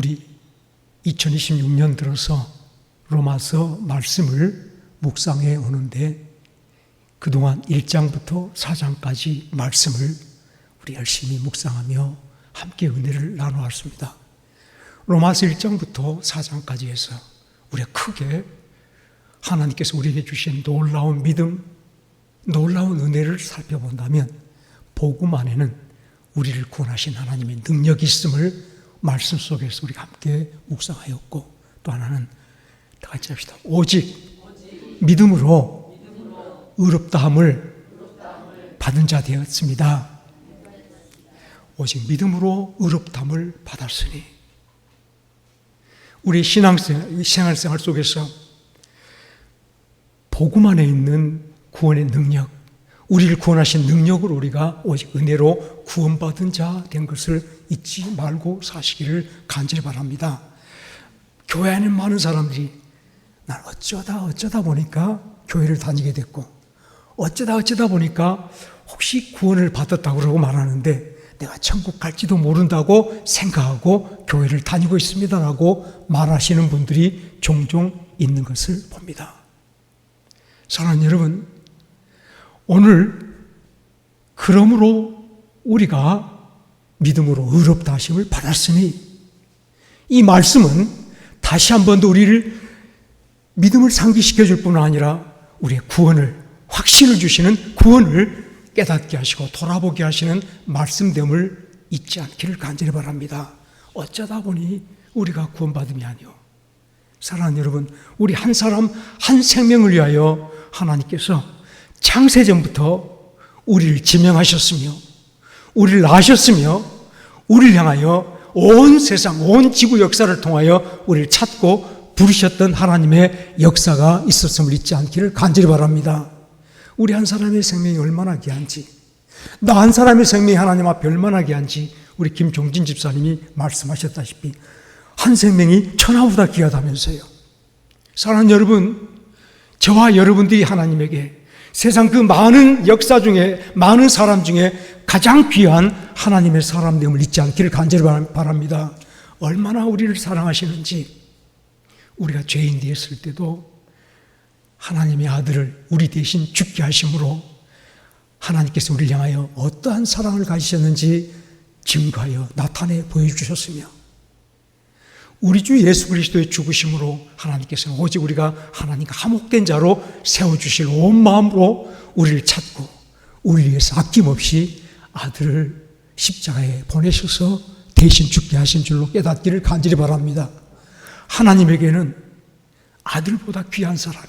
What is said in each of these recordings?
우리 2026년 들어서 로마서 말씀을 묵상해 오는데 그동안 1장부터 4장까지 말씀을 우리 열심히 묵상하며 함께 은혜를 나누었습니다. 로마서 1장부터 4장까지 해서 우리가 크게 하나님께서 우리에게 주신 놀라운 믿음, 놀라운 은혜를 살펴본다면 복음 안에는 우리를 구원하신 하나님의 능력이 있음을 말씀 속에서 우리가 함께 묵상하였고, 또 하나는 다 같이 합시다. 오직 믿음으로 의롭다함을 받은 자 되었습니다. 오직 믿음으로 의롭다함을 받았으니, 우리 생활 속에서 복음 안에 있는 구원의 능력, 우리를 구원하신 능력으로 우리가 오직 은혜로 구원받은 자 된 것을 잊지 말고 사시기를 간절히 바랍니다. 교회 안에 많은 사람들이 난 어쩌다 보니까 교회를 다니게 됐고, 어쩌다 보니까 혹시 구원을 받았다고 그러고 말하는데 내가 천국 갈지도 모른다고 생각하고 교회를 다니고 있습니다라고 말하시는 분들이 종종 있는 것을 봅니다. 사랑하는 여러분, 오늘 그러므로 우리가 믿음으로 의롭다 하심을 받았으니, 이 말씀은 다시 한 번 더 우리를 믿음을 상기시켜 줄 뿐 아니라 우리의 구원을, 확신을 주시는 구원을 깨닫게 하시고 돌아보게 하시는 말씀됨을 잊지 않기를 간절히 바랍니다. 어쩌다 보니 우리가 구원받음이 아니오. 사랑하는 여러분, 우리 한 사람 한 생명을 위하여 하나님께서 창세전부터 우리를 지명하셨으며 우리를 아셨으며 우리를 향하여 온 세상, 온 지구 역사를 통하여 우리를 찾고 부르셨던 하나님의 역사가 있었음을 잊지 않기를 간절히 바랍니다. 우리 한 사람의 생명이 얼마나 귀한지, 나 한 사람의 생명이 하나님 앞에 얼마나 귀한지 우리 김종진 집사님이 말씀하셨다시피 한 생명이 천하보다 귀하다면서요. 사랑하는 여러분, 저와 여러분들이 하나님에게 세상 그 많은 역사 중에, 많은 사람 중에 가장 귀한 하나님의 사람됨을 잊지 않기를 간절히 바랍니다. 얼마나 우리를 사랑하시는지, 우리가 죄인 되었을 때도 하나님의 아들을 우리 대신 죽게 하심으로 하나님께서 우리를 향하여 어떠한 사랑을 가지셨는지 증거하여 나타내 보여주셨으며, 우리 주 예수 그리스도의 죽으심으로 하나님께서는 오직 우리가 하나님과 화목된 자로 세워주실 온 마음으로 우리를 찾고 우리를 위해서 아낌없이 아들을 십자가에 보내셔서 대신 죽게 하신 줄로 깨닫기를 간절히 바랍니다. 하나님에게는 아들보다 귀한 사람이,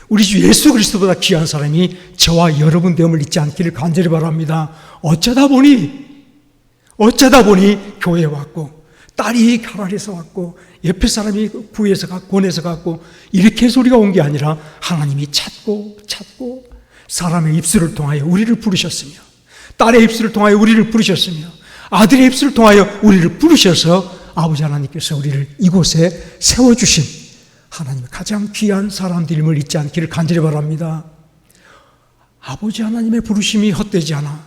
우리 주 예수 그리스도보다 귀한 사람이 저와 여러분 됨을 잊지 않기를 간절히 바랍니다. 어쩌다 보니 교회에 왔고, 딸이 가라리에서 왔고, 옆에 사람이 구에서 갔고, 권에서 갔고, 이렇게 해서 우리가 온 게 아니라 하나님이 찾고 사람의 입술을 통하여 우리를 부르셨으며, 딸의 입술을 통하여 우리를 부르셨으며, 아들의 입술을 통하여 우리를 부르셔서 아버지 하나님께서 우리를 이곳에 세워주신 하나님의 가장 귀한 사람들임을 잊지 않기를 간절히 바랍니다. 아버지 하나님의 부르심이 헛되지 않아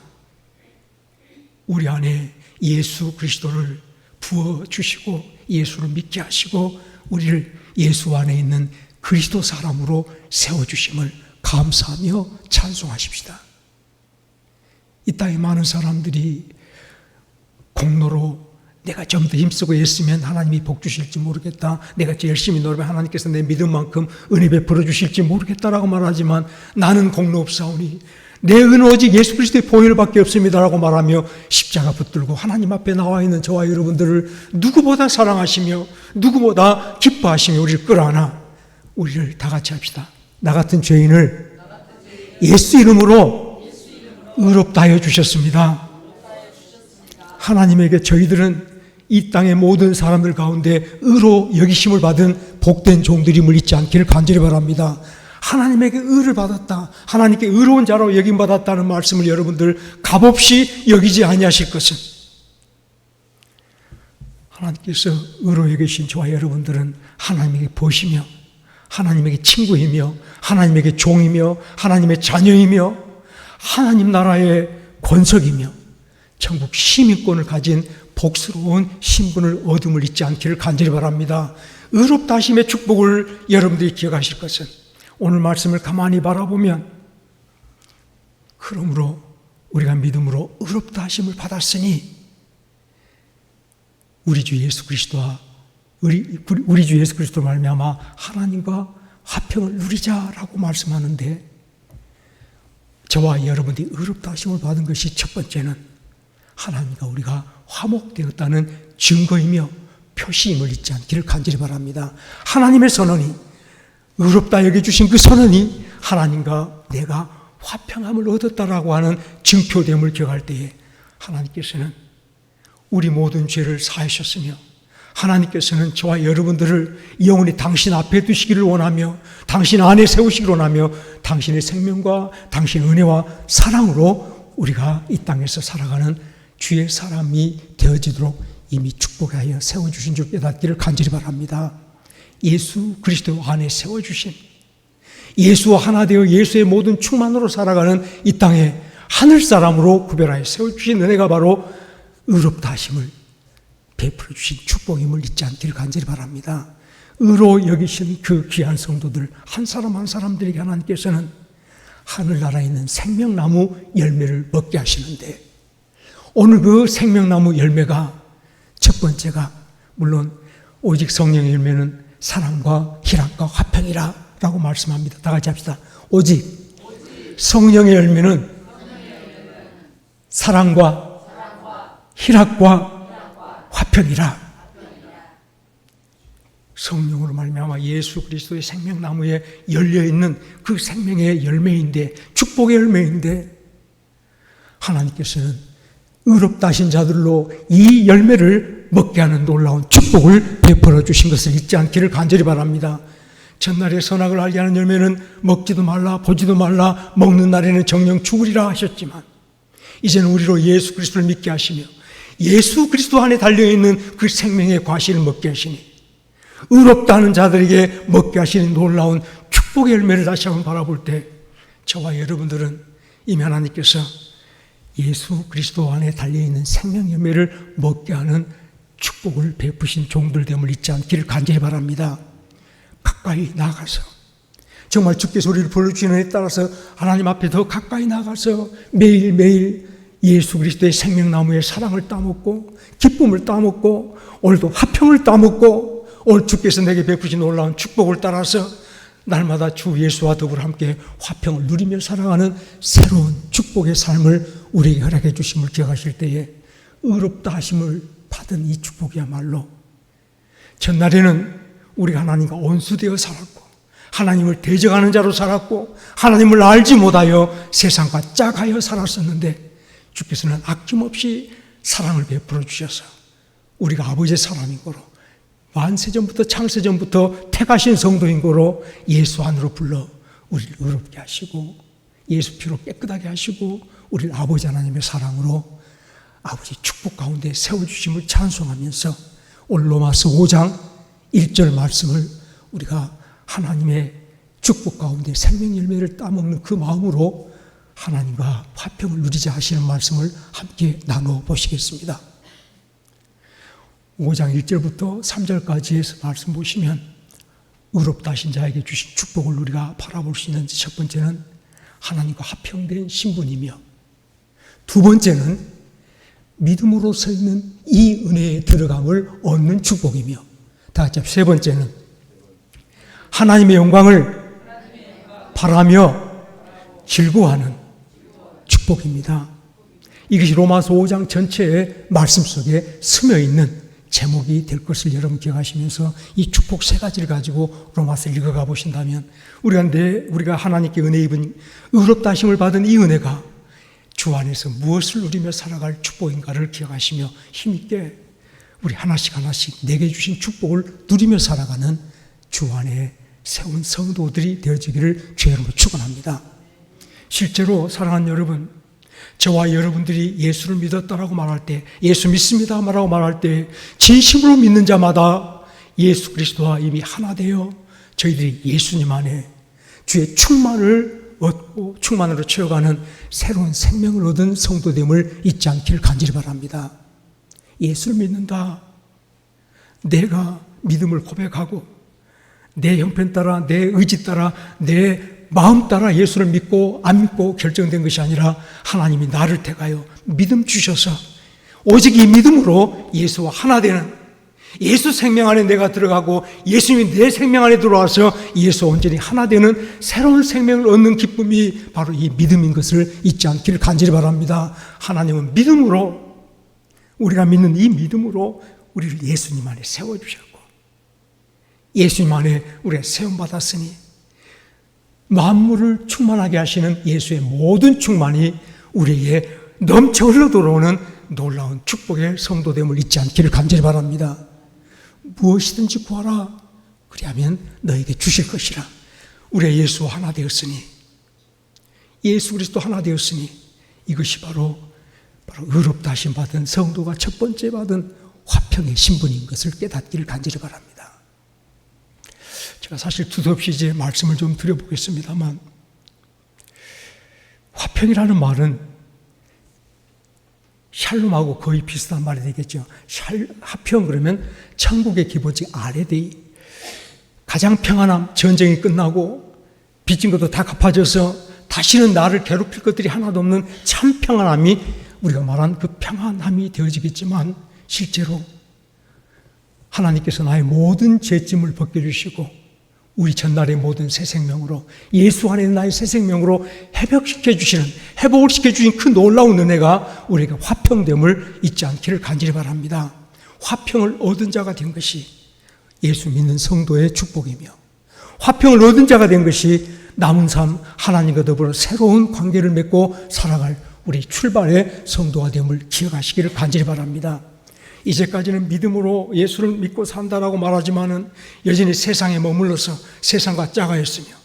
우리 안에 예수 그리스도를 부어주시고 예수를 믿게 하시고 우리를 예수 안에 있는 그리스도 사람으로 세워주심을 감사하며 찬송하십시다. 이 땅에 많은 사람들이 공로로 내가 좀 더 힘쓰고 애쓰면 하나님이 복 주실지 모르겠다, 내가 열심히 노력하면 하나님께서 내 믿음만큼 은혜 베풀어 주실지 모르겠다라고 말하지만, 나는 공로 없사오니 내 은은 오직 예수 그리스도의 보혈밖에 없습니다라고 말하며 십자가 붙들고 하나님 앞에 나와 있는 저와 여러분들을 누구보다 사랑하시며 누구보다 기뻐하시며 우리를 끌어안아 우리를 다 같이 합시다. 나 같은 죄인을 예수 이름으로 의롭다 하여 주셨습니다. 하나님에게 저희들은 이 땅의 모든 사람들 가운데 의로 여기심을 받은 복된 종들임을 잊지 않기를 간절히 바랍니다. 하나님에게 의를 받았다, 하나님께 의로운 자로 여김받았다는 말씀을 여러분들 값없이 여기지 아니하실 것은, 하나님께서 의로 여기신 저와 여러분들은 하나님에게 보시며 하나님에게 친구이며 하나님에게 종이며 하나님의 자녀이며 하나님 나라의 권석이며 천국 시민권을 가진 복스러운 신분을 얻음을 잊지 않기를 간절히 바랍니다. 의롭다 하심의 축복을 여러분들이 기억하실 것은 오늘 말씀을 가만히 바라보면, 그러므로 우리가 믿음으로 의롭다 하심을 받았으니 우리 주 예수 그리스도와 우리 주 예수 그리스도로 말미암아 하나님과 화평을 누리자라고 말씀하는데, 저와 여러분들이 의롭다 하심을 받은 것이 첫 번째는 하나님과 우리가 화목되었다는 증거이며 표시임을 잊지 않기를 간절히 바랍니다. 하나님의 선언이, 의롭다 여겨주신 그 선언이 하나님과 내가 화평함을 얻었다라고 하는 증표됨을 기억할 때에 하나님께서는 우리 모든 죄를 사하셨으며, 하나님께서는 저와 여러분들을 영원히 당신 앞에 두시기를 원하며 당신 안에 세우시기를 원하며 당신의 생명과 당신의 은혜와 사랑으로 우리가 이 땅에서 살아가는 주의 사람이 되어지도록 이미 축복하여 세워주신 줄 깨닫기를 간절히 바랍니다. 예수 그리스도 안에 세워주신, 예수와 하나 되어 예수의 모든 충만으로 살아가는 이 땅에 하늘사람으로 구별하여 세워주신 은혜가 바로 의롭다 하심을 베풀어 주신 축복임을 잊지 않기를 간절히 바랍니다. 의로 여기신 그 귀한 성도들 한 사람 한 사람들에게 하나님께서는 하늘나라에 있는 생명나무 열매를 먹게 하시는데, 오늘 그 생명나무 열매가 첫 번째가 물론 오직 성령의 열매는 사랑과 희락과 화평이라 라고 말씀합니다. 다 같이 합시다. 오직 성령의 열매는 사랑과 희락과 화평이라. 성령으로 말미암아 예수 그리스도의 생명나무에 열려있는 그 생명의 열매인데, 축복의 열매인데, 하나님께서는 의롭다 하신 자들로 이 열매를 먹게 하는 놀라운 축복을 베풀어 주신 것을 잊지 않기를 간절히 바랍니다. 전날에 선악을 알게 하는 열매는 먹지도 말라 보지도 말라, 먹는 날에는 정령 죽으리라 하셨지만, 이제는 우리로 예수 그리스도를 믿게 하시며 예수 그리스도 안에 달려있는 그 생명의 과실을 먹게 하시니, 의롭다 하는 자들에게 먹게 하시는 놀라운 축복의 열매를 다시 한번 바라볼 때, 저와 여러분들은 이미 하나님께서 예수 그리스도 안에 달려있는 생명 열매를 먹게 하는 축복을 베푸신 종들 됨을 잊지 않기를 간절히 바랍니다. 가까이 나가서, 정말 주께서 우리를 불러주시는 에 따라서 하나님 앞에 더 가까이 나가서 매일매일 예수 그리스도의 생명나무의 사랑을 따먹고 기쁨을 따먹고 오늘도 화평을 따먹고 오늘 주께서 내게 베푸신 놀라운 축복을 따라서 날마다 주 예수와 더불어 함께 화평을 누리며 살아가는 새로운 축복의 삶을 우리에게 허락해 주심을 기억하실 때에, 의롭다 하심을 받은 이 축복이야말로 전날에는 우리가 하나님과 원수되어 살았고 하나님을 대적하는 자로 살았고 하나님을 알지 못하여 세상과 짝하여 살았었는데, 주께서는 아낌없이 사랑을 베풀어 주셔서 우리가 아버지의 사람인 거로, 만세전부터 창세전부터 택하신 성도인 거로 예수 안으로 불러 우리를 의롭게 하시고 예수 피로 깨끗하게 하시고 우리를 아버지 하나님의 사랑으로 아버지 축복 가운데 세워주심을 찬송하면서 오늘 로마서 5장 1절 말씀을 우리가 하나님의 축복 가운데 생명 열매를 따먹는 그 마음으로 하나님과 화평을 누리자 하시는 말씀을 함께 나누어 보시겠습니다. 5장 1절부터 3절까지의 말씀 보시면, 의롭다 하신 자에게 주신 축복을 우리가 바라볼 수 있는 첫 번째는 하나님과 화평된 신분이며, 두 번째는 믿음으로 서 있는 이 은혜에 들어감을 얻는 축복이며, 다 같이 세 번째는 하나님의 영광을 바라며 즐거워하는 축복입니다. 이것이 로마서 5장 전체의 말씀 속에 스며 있는 제목이 될 것을 여러분 기억하시면서 이 축복 세 가지를 가지고 로마서를 읽어가 보신다면, 우리가 하나님께 은혜 입은 의롭다 하심을 받은 이 은혜가 주 안에서 무엇을 누리며 살아갈 축복인가를 기억하시며 힘있게 우리 하나씩 하나씩 내게 주신 축복을 누리며 살아가는 주 안에 세운 성도들이 되어지기를 주의 이름으로 축원합니다. 실제로 사랑하는 여러분, 저와 여러분들이 예수를 믿었다라고 말할 때, 예수 믿습니다라고 말할 때 진심으로 믿는 자마다 예수 그리스도와 이미 하나 되어 저희들이 예수님 안에 주의 충만을 얻고 충만으로 채워가는 새로운 생명을 얻은 성도됨을 잊지 않기를 간절히 바랍니다. 예수를 믿는다. 내가 믿음을 고백하고 내 형편 따라, 내 의지 따라, 내 마음 따라 예수를 믿고 안 믿고 결정된 것이 아니라 하나님이 나를 택하여 믿음 주셔서 오직 이 믿음으로 예수와 하나 되는, 예수 생명 안에 내가 들어가고 예수님이 내 생명 안에 들어와서 예수와 온전히 하나 되는 새로운 생명을 얻는 기쁨이 바로 이 믿음인 것을 잊지 않기를 간절히 바랍니다. 하나님은 믿음으로, 우리가 믿는 이 믿음으로 우리를 예수님 안에 세워주셨고 예수님 안에 우리가 세움받았으니 만물을 충만하게 하시는 예수의 모든 충만이 우리에게 넘쳐 흘러들어오는 놀라운 축복의 성도됨을 잊지 않기를 간절히 바랍니다. 무엇이든지 구하라. 그리하면 너에게 주실 것이라. 우리가 예수와 하나 되었으니, 예수 그리스도 하나 되었으니 이것이 바로 의롭다 하심 받은 성도가 첫 번째 받은 화평의 신분인 것을 깨닫기를 간절히 바랍니다. 제가 사실 두서없이 이제 말씀을 좀 드려보겠습니다만, 화평이라는 말은 샬롬하고 거의 비슷한 말이 되겠죠. 화평 그러면 천국의 기본적 아레데이, 가장 평안함, 전쟁이 끝나고 빚진 것도 다 갚아져서 다시는 나를 괴롭힐 것들이 하나도 없는 참 평안함이 우리가 말한 그 평안함이 되어지겠지만, 실제로 하나님께서 나의 모든 죄짐을 벗겨주시고 우리 전날의 모든 새 생명으로, 예수 안에 나의 새 생명으로 회복을 시켜주신 그 놀라운 은혜가 우리에게 화평됨을 잊지 않기를 간절히 바랍니다. 화평을 얻은 자가 된 것이 예수 믿는 성도의 축복이며, 화평을 얻은 자가 된 것이 남은 삶 하나님과 더불어 새로운 관계를 맺고 살아갈 우리 출발의 성도가 됨을 기억하시기를 간절히 바랍니다. 이제까지는 믿음으로 예수를 믿고 산다라고 말하지만은 여전히 세상에 머물러서 세상과 짝하였으며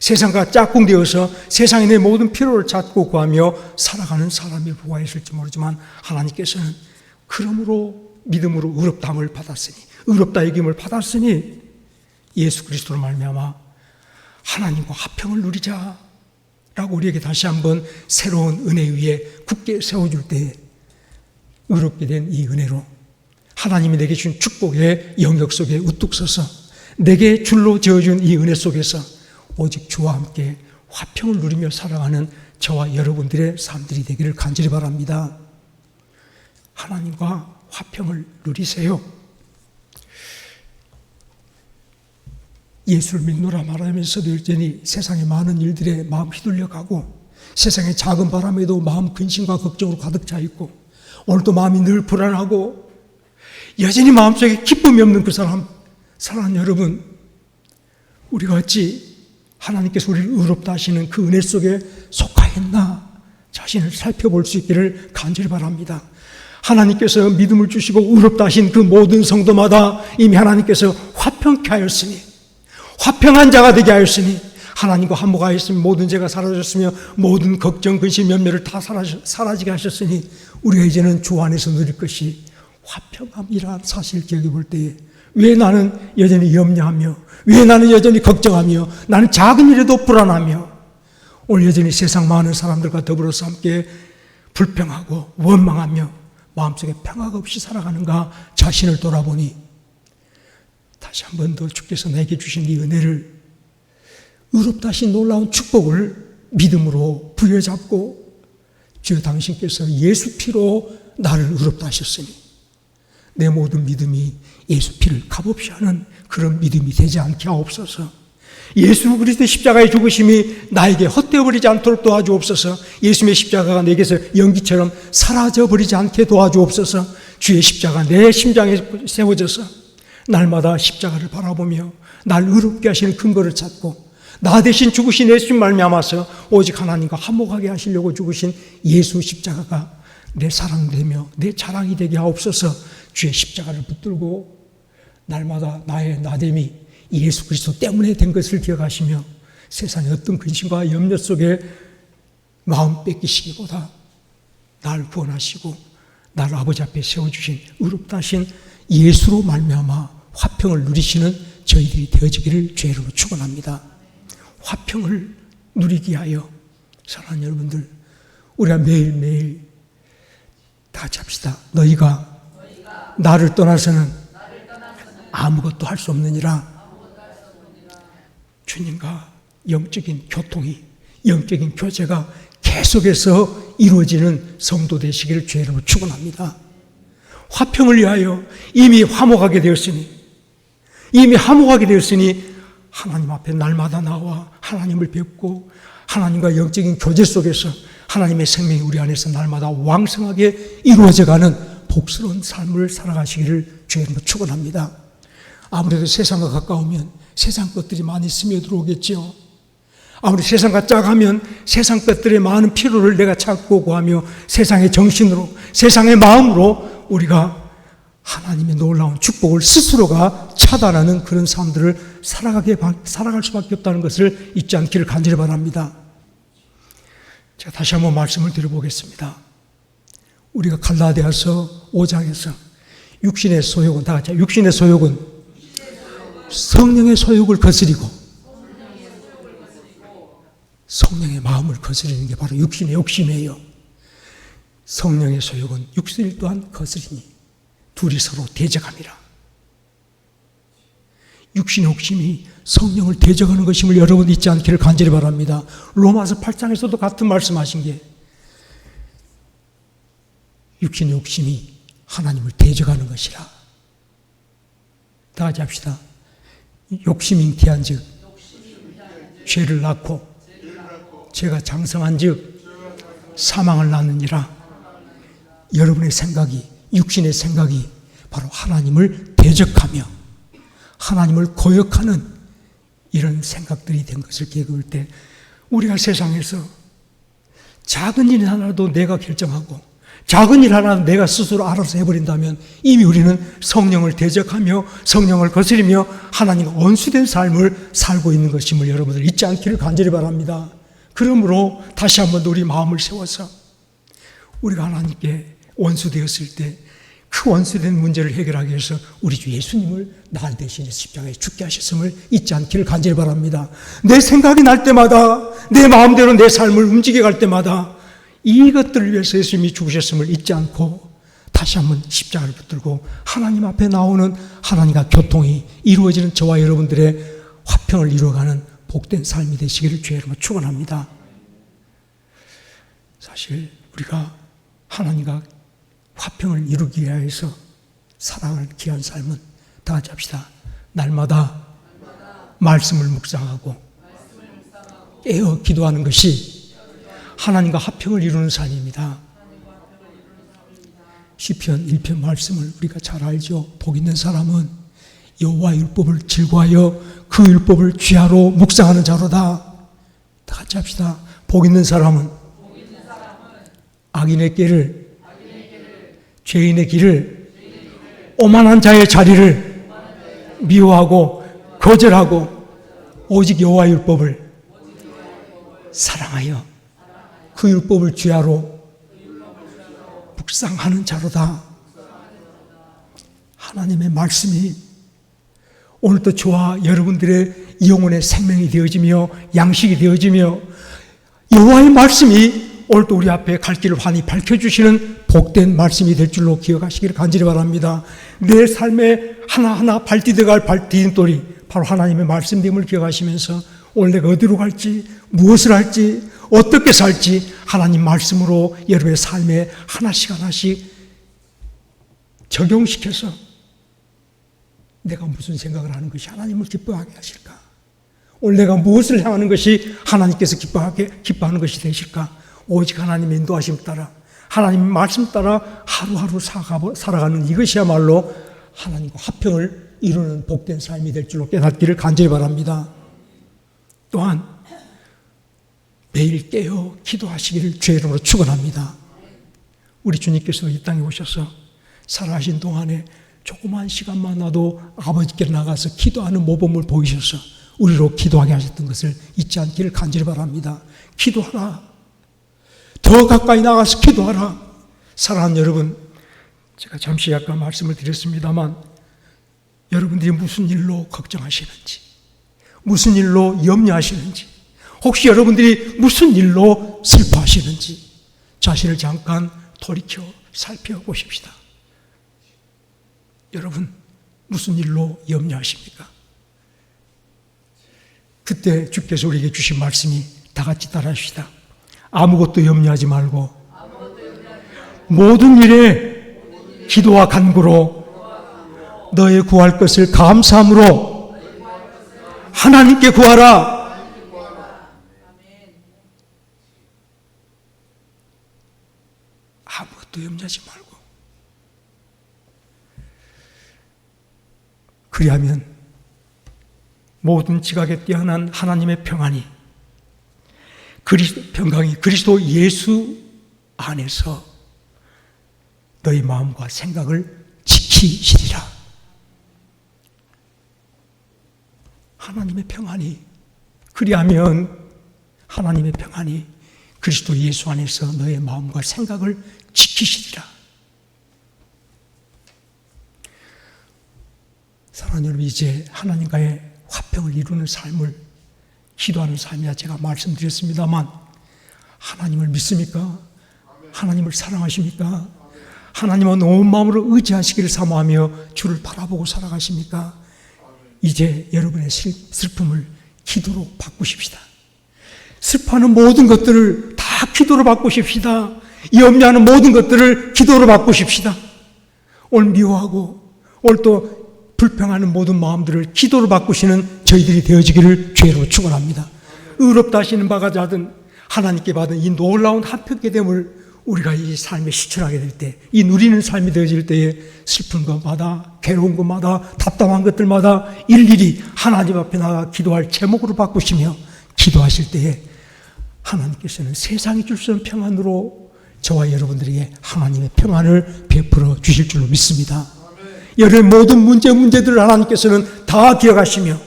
세상과 짝꿍되어서 세상에 내 모든 필요를 찾고 구하며 살아가는 사람이 누가 있을지 모르지만, 하나님께서는 그러므로 믿음으로 의롭다함을 받았으니, 의롭다 여김을 받았으니 예수 그리스도로 말미암아 하나님과 화평을 누리자라고 우리에게 다시 한번 새로운 은혜 위에 굳게 세워줄 때에 의롭게 된 이 은혜로 하나님이 내게 준 축복의 영역 속에 우뚝 서서 내게 줄로 지어준 이 은혜 속에서 오직 주와 함께 화평을 누리며 살아가는 저와 여러분들의 삶들이 되기를 간절히 바랍니다. 하나님과 화평을 누리세요. 예수를 믿노라 말하면서도 여전히 세상의 많은 일들에 마음 휘둘려가고 세상의 작은 바람에도 마음 근심과 걱정으로 가득 차 있고 오늘도 마음이 늘 불안하고 여전히 마음속에 기쁨이 없는 그 사랑하는 여러분, 우리가 어찌 하나님께서 우리를 의롭다 하시는 그 은혜 속에 속하였나 자신을 살펴볼 수 있기를 간절히 바랍니다. 하나님께서 믿음을 주시고 의롭다 하신 그 모든 성도마다 이미 하나님께서 화평케 하였으니, 화평한 자가 되게 하였으니, 하나님과 화목하였으니 모든 죄가 사라졌으며 모든 걱정, 근심, 연매를 다 사라지게 하셨으니 우리가 이제는 주 안에서 누릴 것이 화평함이라는 사실을 기억해 볼 때에 왜 나는 여전히 염려하며, 왜 나는 여전히 걱정하며, 나는 작은 일에도 불안하며 오늘 여전히 세상 많은 사람들과 더불어서 함께 불평하고 원망하며 마음속에 평화가 없이 살아가는가 자신을 돌아보니 다시 한 번 더 주께서 내게 주신 이 은혜를, 의롭다 하신 놀라운 축복을 믿음으로 부여잡고 주여 당신께서 예수 피로 나를 의롭다 하셨으니 내 모든 믿음이 예수 피를 값없이 하는 그런 믿음이 되지 않게 하옵소서. 예수 그리스도의 십자가의 죽으심이 나에게 헛되어버리지 않도록 도와주옵소서. 예수님의 십자가가 내게서 연기처럼 사라져버리지 않게 도와주옵소서. 주의 십자가 내 심장에 세워져서 날마다 십자가를 바라보며 날 의롭게 하시는 근거를 찾고 나 대신 죽으신 예수님 말미암아서 오직 하나님과 화목하게 하시려고 죽으신 예수 십자가가 내 사랑되며 내 자랑이 되게 하옵소서. 주의 십자가를 붙들고 날마다 나의 나됨이 예수 그리스도 때문에 된 것을 기억하시며 세상의 어떤 근심과 염려 속에 마음 뺏기시기보다 날 구원하시고 나를 아버지 앞에 세워주신 의롭다 하신 예수로 말미암아 화평을 누리시는 저희들이 되어지기를 주의 이름으로 축원합니다. 화평을 누리기 위하여 사랑하는 여러분들, 우리가 매일매일 다 같이 합시다. 너희가 나를 떠나서는 아무것도 할 수 없느니라. 주님과 영적인 교통이, 영적인 교제가 계속해서 이루어지는 성도 되시기를 주의 이름으로 축원합니다. 화평을 위하여 이미 화목하게 되었으니 하나님 앞에 날마다 나와 하나님을 뵙고 하나님과 영적인 교제 속에서 하나님의 생명이 우리 안에서 날마다 왕성하게 이루어져가는 복스러운 삶을 살아가시기를 주의 이름으로 축원합니다. 아무래도 세상과 가까우면 세상 것들이 많이 스며들어오겠죠. 아무리 세상과 짝하면 세상 것들의 많은 피로를 내가 찾고 구하며 세상의 정신으로, 세상의 마음으로 우리가 하나님의 놀라운 축복을 스스로가 차단하는 그런 삶들을 살아갈 수밖에 없다는 것을 잊지 않기를 간절히 바랍니다. 제가 다시 한번 말씀을 드려보겠습니다. 우리가 갈라디아서 5장에서 육신의 소욕은, 다 같이 육신의 소욕은 성령의 소욕을 거스리고 성령의 마음을 거스리는 게 바로 육신의 욕심이에요. 성령의 소욕은 육신을 또한 거스리니 둘이 서로 대적함이라. 육신의 욕심이 성령을 대적하는 것임을 여러분 잊지 않기를 간절히 바랍니다. 로마서 8장에서도 같은 말씀하신 게 육신의 욕심이 하나님을 대적하는 것이라. 다 같이 합시다. 욕심이 잉태한 즉 죄를 낳고 죄가 장성한 즉 사망을 낳느니라. 여러분의 생각이, 육신의 생각이 바로 하나님을 대적하며 하나님을 거역하는 이런 생각들이 된 것을 깨달을 때 우리가 세상에서 작은 일 하나도 내가 결정하고 작은 일 하나도 내가 스스로 알아서 해버린다면 이미 우리는 성령을 대적하며 성령을 거스리며 하나님과 원수된 삶을 살고 있는 것임을 여러분들 잊지 않기를 간절히 바랍니다. 그러므로 다시 한번 우리 마음을 세워서 우리가 하나님께 원수되었을 때 그 원수된 문제를 해결하기 위해서 우리 주 예수님을 날 대신에 십자가에 죽게 하셨음을 잊지 않기를 간절히 바랍니다. 내 생각이 날 때마다, 내 마음대로 내 삶을 움직여 갈 때마다 이것들을 위해서 예수님이 죽으셨음을 잊지 않고 다시 한번 십자가를 붙들고 하나님 앞에 나오는 하나님과 교통이 이루어지는 저와 여러분들의 화평을 이루어가는 복된 삶이 되시기를 주의 이름으로 축원합니다. 사실 우리가 하나님과 화평을 이루기 위해서 살아가는 귀한 삶은 다 같이 합시다. 날마다 말씀을 묵상하고 깨어 기도하는 것이 하나님과 화평을 이루는 삶입니다. 시편 1편 말씀을 우리가 잘 알죠. 복 있는 사람은 여호와의 율법을 즐거워하여 그 율법을 귀하로 묵상하는 자로다. 다 같이 합시다. 복 있는 사람은 악인의 길을, 죄인의 길을, 오만한 자의 자리를 미워하고 거절하고 오직 여호와의 율법을 사랑하여 그 율법을 귀하로 묵상하는 자로다. 하나님의 말씀이 오늘도 저와 여러분들의 영혼의 생명이 되어지며 양식이 되어지며 여호와의 말씀이 오늘도 우리 앞에 갈 길을 환히 밝혀주시는 복된 말씀이 될 줄로 기억하시기를 간절히 바랍니다. 내 삶에 하나하나 발디뎌갈 발디딤돌이 바로 하나님의 말씀됨을 기억하시면서 오늘 내가 어디로 갈지, 무엇을 할지, 어떻게 살지 하나님 말씀으로 여러분의 삶에 하나씩 하나씩 적용시켜서 내가 무슨 생각을 하는 것이 하나님을 기뻐하게 하실까? 오늘 내가 무엇을 향하는 것이 하나님께서 기뻐하는 것이 되실까? 오직 하나님의 인도하심 따라 하나님의 말씀 따라 하루하루 살아가는 이것이야말로 하나님과 화평을 이루는 복된 삶이 될 줄로 깨닫기를 간절히 바랍니다. 또한 매일 깨어 기도하시기를 주의 이름으로 축원합니다. 우리 주님께서 이 땅에 오셔서 살아가신 동안에 조그만 시간만 나도 아버지께 나가서 기도하는 모범을 보이셔서 우리로 기도하게 하셨던 것을 잊지 않기를 간절히 바랍니다. 기도하라. 더 가까이 나가서 기도하라. 사랑하는 여러분, 제가 잠시 약간 말씀을 드렸습니다만 여러분들이 무슨 일로 걱정하시는지, 무슨 일로 염려하시는지, 혹시 여러분들이 무슨 일로 슬퍼하시는지 자신을 잠깐 돌이켜 살펴보십시다. 여러분, 무슨 일로 염려하십니까? 그때 주께서 우리에게 주신 말씀이 다 같이 따라합시다. 아무것도 염려하지 말고 모든 일에 기도와 간구로 너의 구할 것을 감사함으로 하나님께 구하라. 아무것도 염려하지 말고. 그리하면 모든 지각에 뛰어난 하나님의 평안이 그리스도 예수 안에서 너희 마음과 생각을 지키시리라. 하나님의 평안이, 그리하면 하나님의 평안이 그리스도 예수 안에서 너의 마음과 생각을 지키시리라. 사랑하는 여러분, 이제 하나님과의 화평을 이루는 삶을 기도하는 삶이야 제가 말씀드렸습니다만, 하나님을 믿습니까? 하나님을 사랑하십니까? 하나님은 온 마음으로 의지하시기를 사모하며 주를 바라보고 살아가십니까? 이제 여러분의 슬픔을 기도로 바꾸십시다. 슬퍼하는 모든 것들을 다 기도로 바꾸십시다. 염려하는 모든 것들을 기도로 바꾸십시다. 오늘 미워하고 오늘 또 불평하는 모든 마음들을 기도로 바꾸시는 저희들이 되어지기를 주로 축원합니다. 의롭다 하시는 바가 자든 하나님께 받은 이 놀라운 합격의 됨을 우리가 이 삶에 실천하게 될 때, 이 누리는 삶이 되어질 때에 슬픈 것마다, 괴로운 것마다, 답답한 것들마다 일일이 하나님 앞에 나가 기도할 제목으로 바꾸시며 기도하실 때에 하나님께서는 세상이 줄 수 없는 평안으로 저와 여러분들에게 하나님의 평안을 베풀어 주실 줄로 믿습니다. 여러분의 모든 문제들을 하나님께서는 다 기억하시며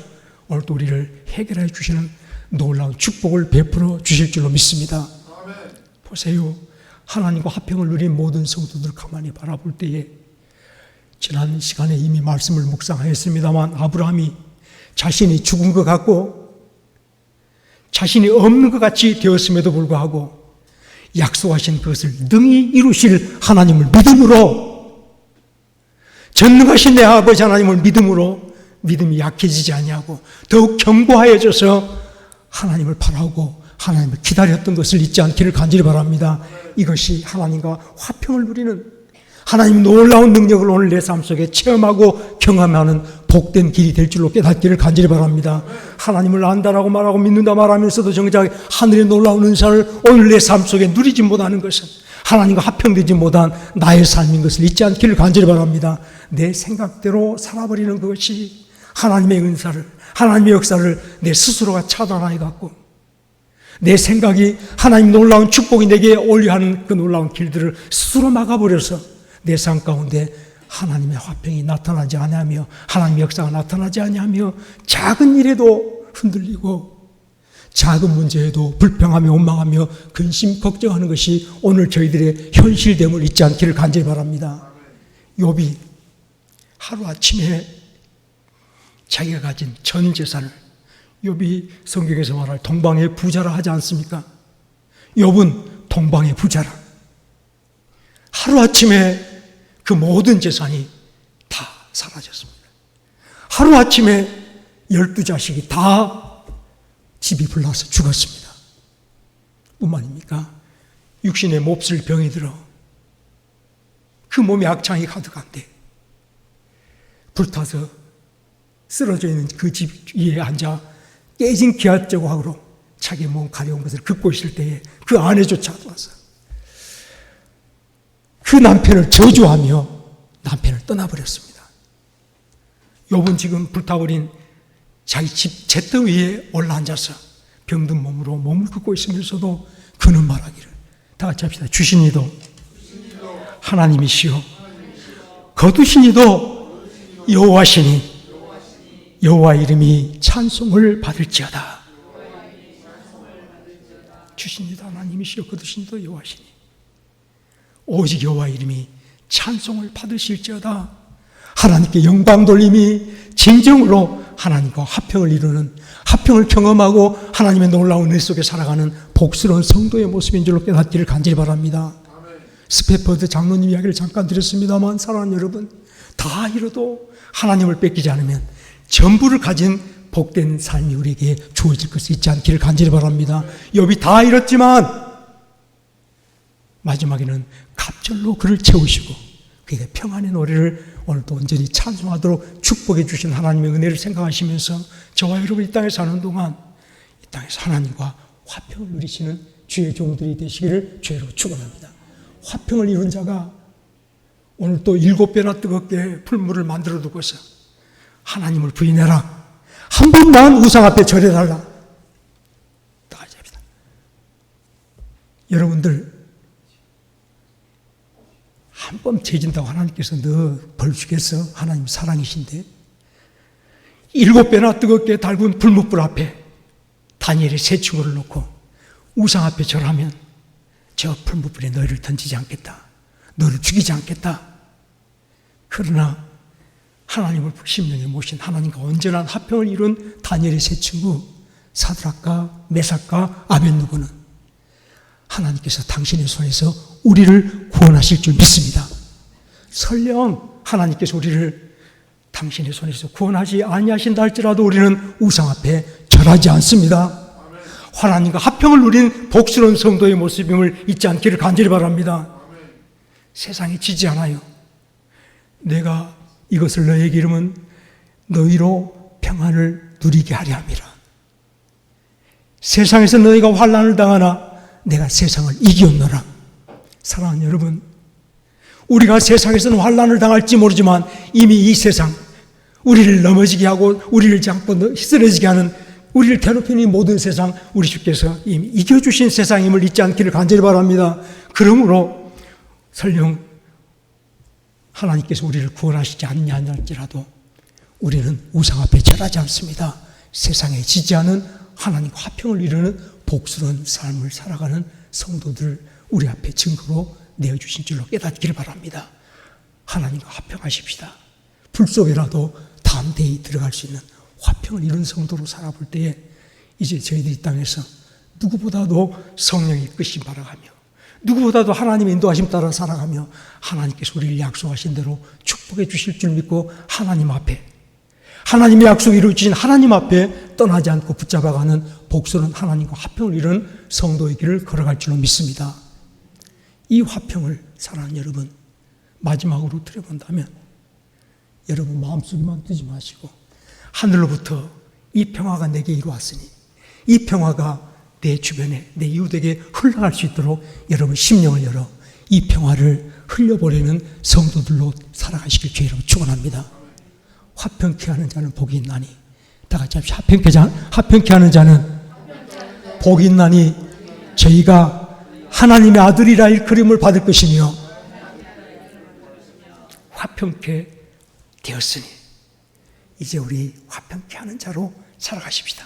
오늘도 우리를 해결해 주시는 놀라운 축복을 베풀어 주실 줄로 믿습니다. 보세요. 하나님과 화평을 누린 모든 성도들 가만히 바라볼 때에 지난 시간에 이미 말씀을 묵상하였습니다만, 아브라함이 자신이 죽은 것 같고 자신이 없는 것 같이 되었음에도 불구하고 약속하신 그것을 능히 이루실 하나님을 믿음으로, 전능하신 내 아버지 하나님을 믿음으로, 믿음이 약해지지 아니하고 더욱 견고하여져서 하나님을 바라고 하나님을 기다렸던 것을 잊지 않기를 간절히 바랍니다. 이것이 하나님과 화평을 누리는, 하나님 놀라운 능력을 오늘 내 삶 속에 체험하고 경험하는 복된 길이 될 줄로 깨닫기를 간절히 바랍니다. 하나님을 안다라고 말하고 믿는다 말하면서도 정작 하늘의 놀라운 은사를 오늘 내 삶 속에 누리지 못하는 것은 하나님과 화평되지 못한 나의 삶인 것을 잊지 않기를 간절히 바랍니다. 내 생각대로 살아버리는 그것이 하나님의 은사를, 하나님의 역사를 내 스스로가 차단하여 갖고 내 생각이 하나님 놀라운 축복이 내게 오려 하는 그 놀라운 길들을 스스로 막아버려서 내 삶 가운데 하나님의 화평이 나타나지 아니하며 하나님의 역사가 나타나지 아니하며 작은 일에도 흔들리고 작은 문제에도 불평하며 원망하며 근심 걱정하는 것이 오늘 저희들의 현실됨을 잊지 않기를 간절히 바랍니다. 욥이 하루아침에 자기가 가진 전 재산을, 욥이 성경에서 말할 동방의 부자라 하지 않습니까? 욥은 동방의 부자라. 하루아침에 그 모든 재산이 다 사라졌습니다. 하루아침에 12자식이 다 집이 불나서 죽었습니다. 뿐만입니까? 육신의 몹쓸 병이 들어 그 몸에 악창이 가득한데 불타서 쓰러져 있는 그 집 위에 앉아 깨진 기아 조각으로 자기 몸 가려운 것을 긋고 있을 때에 그 아내조차 와서 그 남편을 저주하며 남편을 떠나버렸습니다. 욥은 지금 불타버린 자기 집 잿더 위에 올라앉아서 병든 몸으로 몸을 긋고 있으면서도 그는 말하기를, 다 같이 합시다. 주신 이도 하나님이시오, 거두신 이도 여호와시니 여호와 이름이 찬송을 받을지어다. 주신 이도 하나님이시오, 거두신 이도 여호와시니 오직 여호와 이름이 찬송을 받으실지어다. 하나님께 영광 돌림이 진정으로 하나님과 화평을 이루는, 화평을 경험하고 하나님의 놀라운 은혜 속에 살아가는 복스러운 성도의 모습인 줄로 깨닫기를 간절히 바랍니다. 스페퍼드 장로님 이야기를 잠깐 드렸습니다만, 사랑하는 여러분, 다 잃어도 하나님을 뺏기지 않으면 전부를 가진 복된 삶이 우리에게 주어질 것이 있지 않기를 간절히 바랍니다. 욥이 다 잃었지만 마지막에는 갑절로 그를 채우시고 그에게 평안의 노래를 오늘도 온전히 찬송하도록 축복해 주신 하나님의 은혜를 생각하시면서 저와 여러분 이 땅에 사는 동안 이 땅에서 하나님과 화평을 누리시는 주의 종들이 되시기를 주의로 축원합니다. 화평을 이룬 자가 오늘 또 7배나 뜨겁게 풀물을 만들어 두고서 하나님을 부인해라. 한 번만 우상 앞에 절해달라. 여러분들 한 번 죄진다고 하나님께서 너 벌 주겠어? 하나님 사랑이신데 7배나 뜨겁게 달군 불뭇불 앞에 다니엘의 세 친구를 놓고 우상 앞에 절하면 저 불뭇불에 너희를 던지지 않겠다. 너를 죽이지 않겠다. 그러나 하나님을 심령에 모신 하나님과 온전한 화평을 이룬 다니엘의 세 친구 사드락과 메삭과 아벳느고는 하나님께서 당신의 손에서 우리를 구원하실 줄 믿습니다. 설령 하나님께서 우리를 당신의 손에서 구원하지 아니하신다 할지라도 우리는 우상 앞에 절하지 않습니다. 하나님과 화평을 누린 복스러운 성도의 모습임을 잊지 않기를 간절히 바랍니다. 세상에 지지 않아요. 내가 이것을 너에게 이름은 너희로 평안을 누리게 하려 함이라. 세상에서 너희가 환난을 당하나 내가 세상을 이기었노라. 사랑하는 여러분, 우리가 세상에서는 환난을 당할지 모르지만 이미 이 세상, 우리를 넘어지게 하고 우리를 잡고 쓰러지게 하는, 우리를 괴롭히는 이 모든 세상, 우리 주께서 이미 이겨주신 세상임을 잊지 않기를 간절히 바랍니다. 그러므로 설령 하나님께서 우리를 구원하시지 않냐 할지라도 우리는 우상 앞에 절하지 않습니다. 세상에 지지 않은 하나님과 화평을 이루는 복스러운 삶을 살아가는 성도들을 우리 앞에 증거로 내어주신 줄로 깨닫기를 바랍니다. 하나님과 화평하십시다. 불 속에라도 담대히 들어갈 수 있는 화평을 이룬 성도로 살아볼 때에 이제 저희들이 이 땅에서 누구보다도 성령의 이끄심 바라가며 누구보다도 하나님의 인도하심 따라 살아가며 하나님께서 우리를 약속하신 대로 축복해 주실 줄 믿고 하나님 앞에, 하나님의 약속을 이루어주신 하나님 앞에 떠나지 않고 붙잡아가는 복스러운 하나님과 화평을 이루는 성도의 길을 걸어갈 줄로 믿습니다. 이 화평을 사랑하는 여러분, 마지막으로 드려본다면 여러분 마음속에만 두지 마시고 하늘로부터 이 평화가 내게 이루어왔으니 이 평화가 내 주변에 내 이웃에게 흘러갈 수 있도록 여러분 심령을 열어 이 평화를 흘려보내는 성도들로 살아가시길 주의로 축원합니다. 화평케 하는 자는 복이 있나니, 다 같이 합시다. 화평케 하는 자는 복이 있나니 저희가 하나님의 아들이라 일컬음을 받을 것이며 화평케 되었으니 이제 우리 화평케 하는 자로 살아가십시다.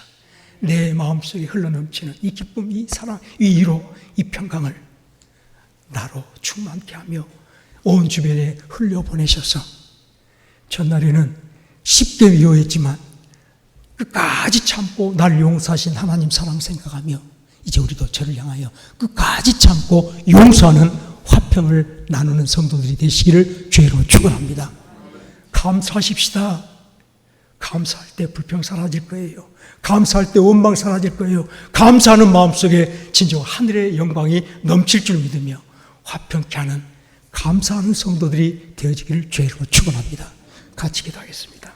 내 마음속에 흘러넘치는 이 기쁨, 이 사랑, 이 위로, 이 평강을 나로 충만케 하며 온 주변에 흘려보내셔서 전날에는 쉽게 위로했지만 끝까지 참고 날 용서하신 하나님 사랑 생각하며 이제 우리도 저를 향하여 끝까지 참고 용서하는 화평을 나누는 성도들이 되시기를 주의로 축원합니다. 감사하십시다. 감사할 때 불평 사라질 거예요. 감사할 때 원망 사라질 거예요. 감사하는 마음속에 진정 하늘의 영광이 넘칠 줄 믿으며 화평케 하는 감사하는 성도들이 되어지기를 주의로 축원합니다. 같이 기도하겠습니다.